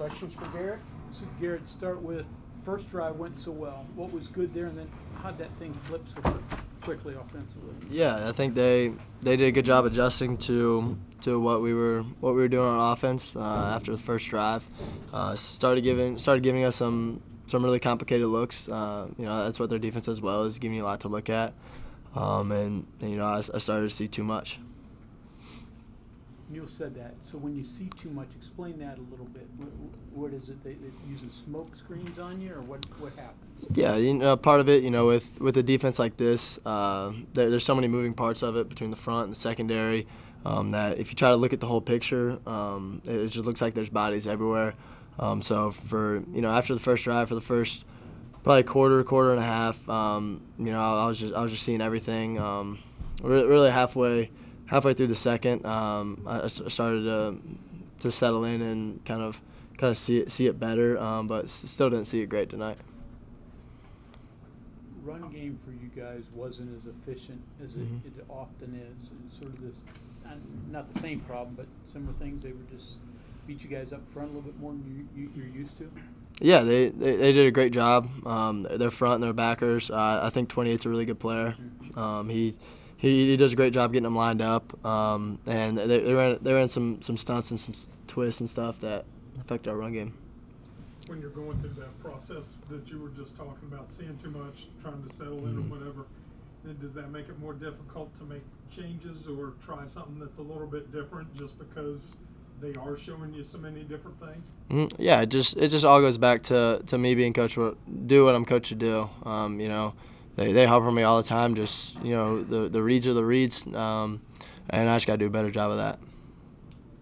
Questions for Garrett? So Garrett, start with first drive went so well. What was good there, and then how'd that thing flip so quickly offensively? Yeah, I think they did a good job adjusting to what we were doing on offense after the first drive. Started giving us some really complicated looks. That's what their defense as well is, giving you a lot to look at. And I started to see too much. Neil said that. So when you see too much, explain that a little bit. What is it? They using smoke screens on you, or what happens? Yeah, part of it, with a defense like this, there's so many moving parts of it between the front and the secondary that if you try to look at the whole picture, it just looks like there's bodies everywhere. So for after the first drive, for the first probably quarter and a half, I was just seeing everything. Really halfway through the second, I started to settle in and kind of see it better, but still didn't see it great tonight. Run game for you guys wasn't as efficient as it often is, and sort of this, not the same problem, but similar things. They were just beat you guys up front a little bit more than you're used to. Yeah, they did a great job. Their front and their backers. I think 28's a really good player. He does a great job getting them lined up, and they ran some stunts and some twists and stuff that affect our run game. When you're going through that process that you were just talking about, seeing too much, trying to settle in or whatever, then does that make it more difficult to make changes or try something that's a little bit different just because they are showing you so many different things? Yeah, it just all goes back to me being coached do what I'm coached to do. They help me all the time. Just the reads are the reads, and I just got to do a better job of that.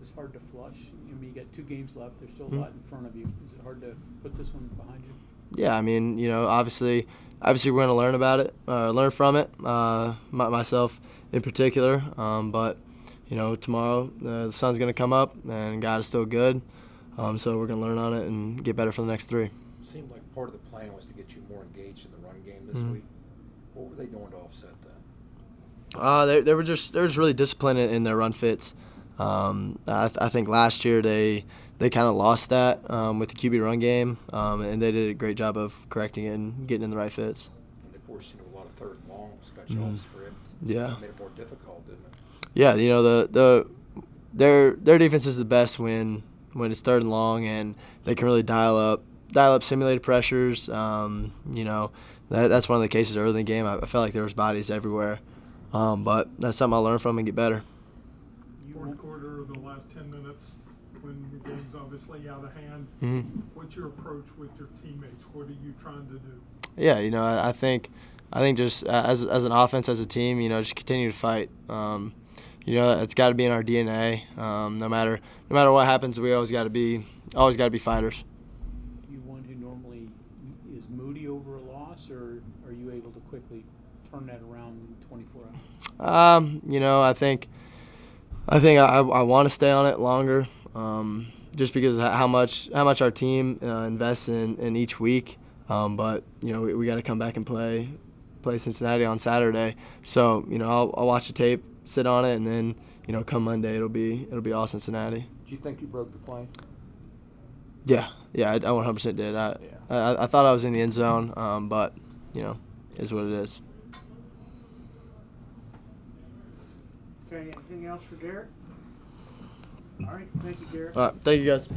It's hard to flush. I mean, you got 2 games left. There's still a lot in front of you. Is it hard to put this one behind you? Yeah, I mean, obviously we're going to learn about it, learn from it. Myself in particular, but tomorrow the sun's going to come up and God is still good, so we're going to learn on it and get better for the next 3. It seemed like part of the plan was to get you more engaged in the run game this week. What were they doing to offset that? They were just really disciplined in their run fits. I think last year they kind of lost that with the QB run game, and they did a great job of correcting it and getting in the right fits. And they forced you to a lot of third and longs, got you off script. Yeah. It made it more difficult, didn't it? Yeah, their defense is the best when it's third and long, and they can really dial up simulated pressures. That's one of the cases early in the game. I felt like there was bodies everywhere, but that's something I'll learn from and get better. Fourth quarter, the last 10 minutes, when the game's obviously out of hand, what's your approach with your teammates? What are you trying to do? Yeah, I think just as an offense, as a team, just continue to fight. It's got to be in our DNA. No matter what happens, we always got to be fighters. You one who normally is moody over a loss, or are you able to quickly turn that around in 24 hours? I think I want to stay on it longer, just because of how much our team invests in each week. But we got to come back and play Cincinnati on Saturday. So I'll watch the tape, sit on it, and then come Monday it'll be all Cincinnati. Do you think you broke the play? Yeah, I 100% did. I thought I was in the end zone, but is what it is. Okay, anything else for Garrett? All right, thank you, Garrett. All right, thank you guys.